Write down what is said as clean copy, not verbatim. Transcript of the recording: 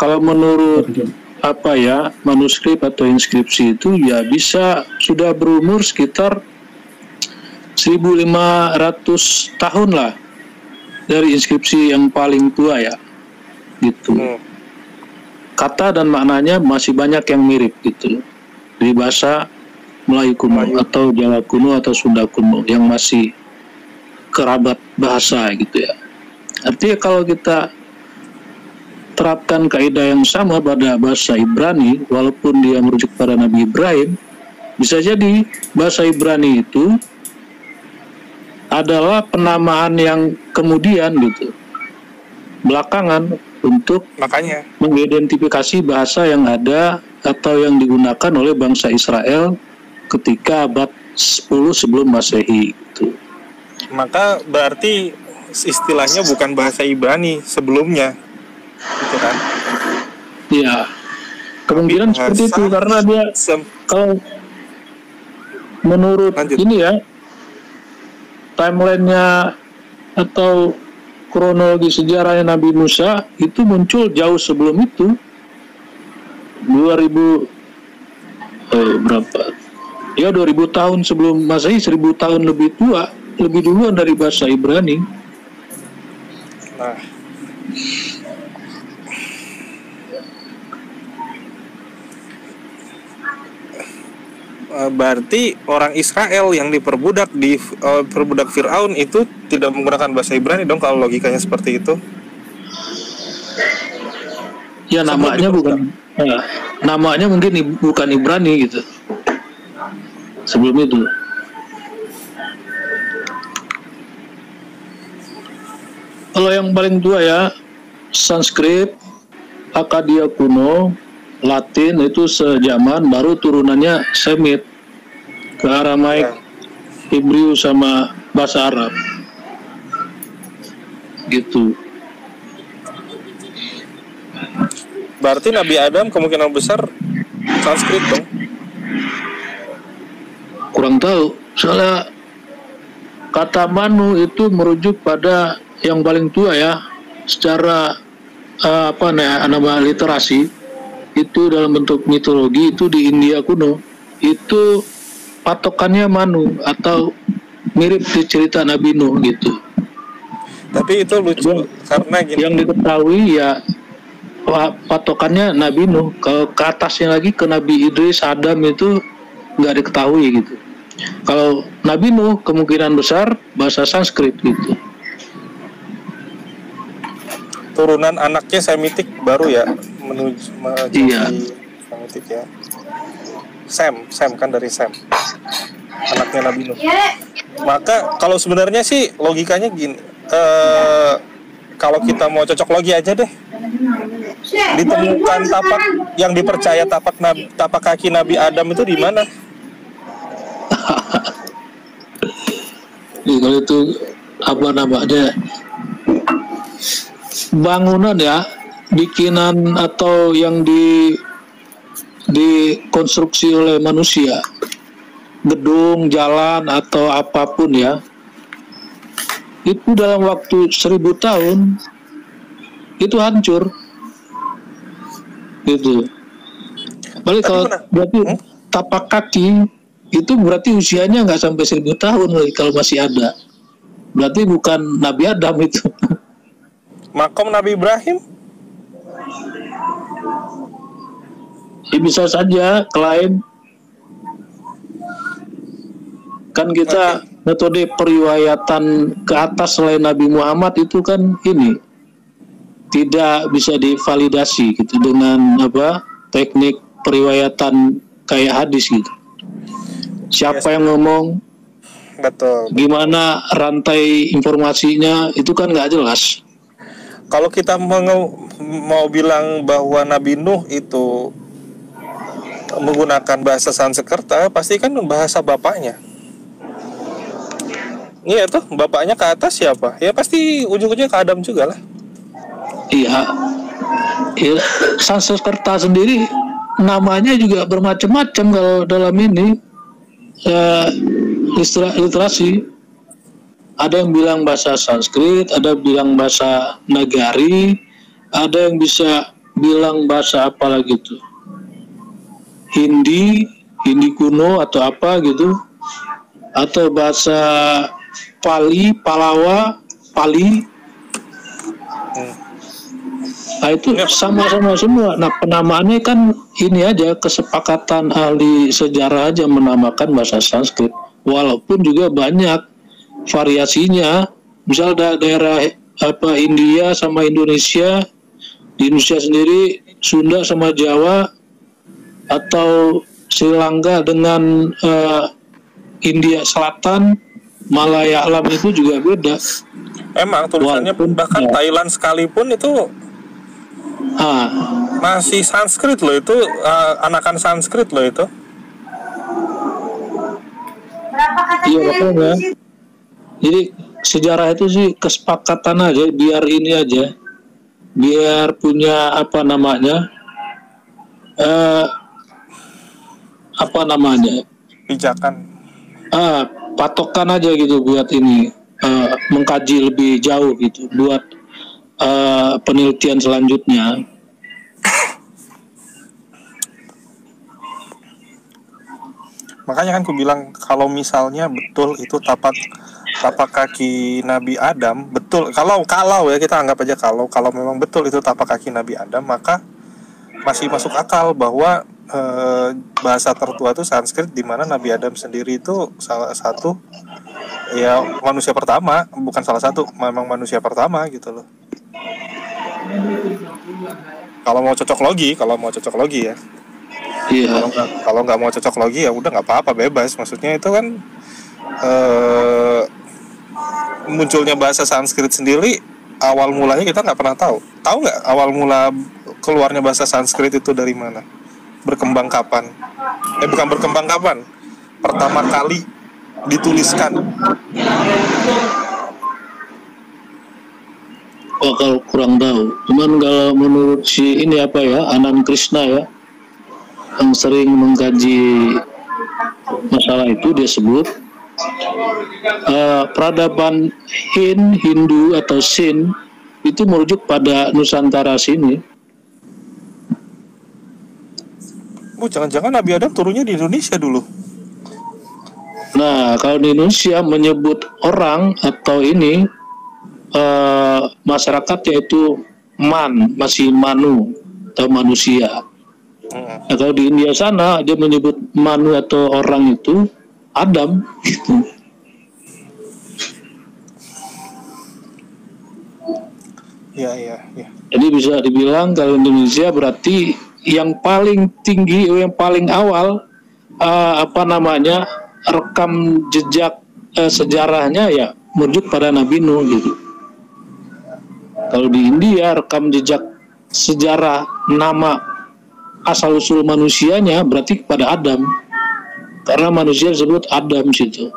Kalau menurut manuskrip atau inskripsi itu ya bisa sudah berumur sekitar 1.500 tahun lah dari inskripsi yang paling tua ya, gitu. Kata dan maknanya masih banyak yang mirip gitu di bahasa Melayu kuno atau Jawa kuno atau Sunda kuno yang masih kerabat bahasa gitu ya. Artinya kalau kita terapkan kaidah yang sama pada bahasa Ibrani, walaupun dia merujuk pada Nabi Ibrahim, bisa jadi bahasa Ibrani itu adalah penamaan yang kemudian gitu, belakangan untuk mengidentifikasi bahasa yang ada atau yang digunakan oleh bangsa Israel ketika abad 10 sebelum Masehi gitu. Maka berarti istilahnya bukan bahasa Ibrani sebelumnya, gitu kan? Iya, kemungkinan seperti itu karena dia kalau menurut ini ya timelinenya atau kronologi sejarahnya Nabi Musa itu muncul jauh sebelum itu, 2000 tahun sebelum Masehi, 1000 tahun lebih tua, lebih duluan dari bahasa Ibrani. Nah, berarti orang Israel yang diperbudak perbudak Firaun itu tidak menggunakan bahasa Ibrani dong kalau logikanya seperti itu. Ya namanya namanya mungkin bukan Ibrani gitu. Sebelum itu. Kalau yang paling tua ya Sanskrit, Akkadia kuno, Latin itu sejaman, baru turunannya Semit ke Aramaik, Hebrew sama bahasa Arab. Gitu. Berarti Nabi Adam kemungkinan besar Sanskrit dong? Kurang tahu. Soalnya kata Manu itu merujuk pada yang paling tua ya, secara nama literasi itu dalam bentuk mitologi itu di India kuno itu patokannya Manu atau mirip di cerita Nabi Nuh gitu. Tapi itu lucu karena gini. Yang diketahui ya patokannya Nabi Nuh. Kalau ke atasnya lagi ke Nabi Idris, Adam itu nggak diketahui gitu. Kalau Nabi Nuh kemungkinan besar bahasa Sanskrit gitu. Turunan anaknya Semitik baru ya menuju iya. Semitik ya. Sem kan dari Sem. Anaknya Nabi Nuh. Maka kalau sebenarnya sih logikanya gini, kalau kita mau cocok logi aja deh. Ditemukan tapak yang dipercaya tapak kaki Nabi Adam itu di mana? Kalau itu apa namanya? Bangunan ya, bikinan atau yang dikonstruksi oleh manusia, gedung, jalan atau apapun ya, itu dalam waktu 1000 tahun itu hancur, gitu. Balik kalau berarti tapak kaki itu berarti usianya nggak sampai 1000 tahun kalau masih ada, berarti bukan Nabi Adam itu. Makom Nabi Ibrahim? Ya bisa saja klaim. Kan kita metode periwayatan ke atas selain Nabi Muhammad itu kan ini tidak bisa divalidasi gitu dengan teknik periwayatan kayak hadis gitu. Siapa yang ngomong? Betul. Gimana rantai informasinya itu kan nggak jelas. Kalau kita mau bilang bahwa Nabi Nuh itu menggunakan bahasa Sanskerta, pasti kan bahasa bapaknya. Iya tuh, bapaknya ke atas siapa? Ya pasti ujung-ujungnya ke Adam juga lah. Iya. Sanskerta sendiri namanya juga bermacam-macam kalau dalam ini literasi. Ada yang bilang bahasa Sanskrit, ada yang bilang bahasa Nagari, ada yang bisa bilang bahasa apa lagi tuh, Hindi kuno atau apa gitu, atau bahasa Pali, Palawa, Pali. Nah itu sama-sama semua. Nah penamaannya kan ini aja, kesepakatan ahli sejarah aja menamakan bahasa Sanskrit. Walaupun juga banyak variasinya. Misal daerah apa India sama Indonesia, di Indonesia sendiri Sunda sama Jawa, atau Sri Lanka dengan India Selatan, Malayalam itu juga beda. Emang tulisannya pun bahkan Thailand sekalipun itu masih Sanskrit loh itu, anakan Sanskrit loh itu. Iya makanya. Jadi sejarah itu sih kesepakatan aja, biar ini aja, biar punya apa namanya, Pijakan. patokan aja gitu buat ini, mengkaji lebih jauh gitu, buat penelitian selanjutnya. Makanya kan aku bilang kalau misalnya betul itu tapak kaki Nabi Adam, betul, kalau ya kita anggap aja kalau memang betul itu tapak kaki Nabi Adam, maka masih masuk akal bahwa bahasa tertua itu Sanskrit, di mana Nabi Adam sendiri itu salah satu ya manusia pertama, bukan salah satu, memang manusia pertama gitu loh. Kalau mau cocok logi ya. Iya. Kalau nggak mau cocok logi ya udah nggak apa-apa, bebas. Maksudnya itu kan munculnya bahasa Sanskrit sendiri awal mulanya kita nggak pernah tahu. Tahu nggak awal mula keluarnya bahasa Sanskrit itu dari mana? Berkembang kapan? Bukan berkembang kapan? Pertama kali dituliskan. Oh kalau kurang tahu. Cuman kalau menurut si ini apa ya, Anand Krishna ya, yang sering mengkaji masalah itu, dia sebut peradaban Hindu atau Sin itu merujuk pada Nusantara sini. Jangan-jangan Nabi Adam turunnya di Indonesia dulu. Nah kalau di Indonesia menyebut orang atau ini masyarakat yaitu masih Manu atau manusia. Nah, kalau di India sana dia menyebut Manu atau orang itu Adam gitu. Iya. Jadi bisa dibilang kalau Indonesia berarti yang paling tinggi, yang paling awal rekam jejak sejarahnya ya merujuk pada Nabi Nuh gitu. Kalau di India rekam jejak sejarah nama asal usul manusianya berarti kepada Adam, karena manusia disebut Adam situ.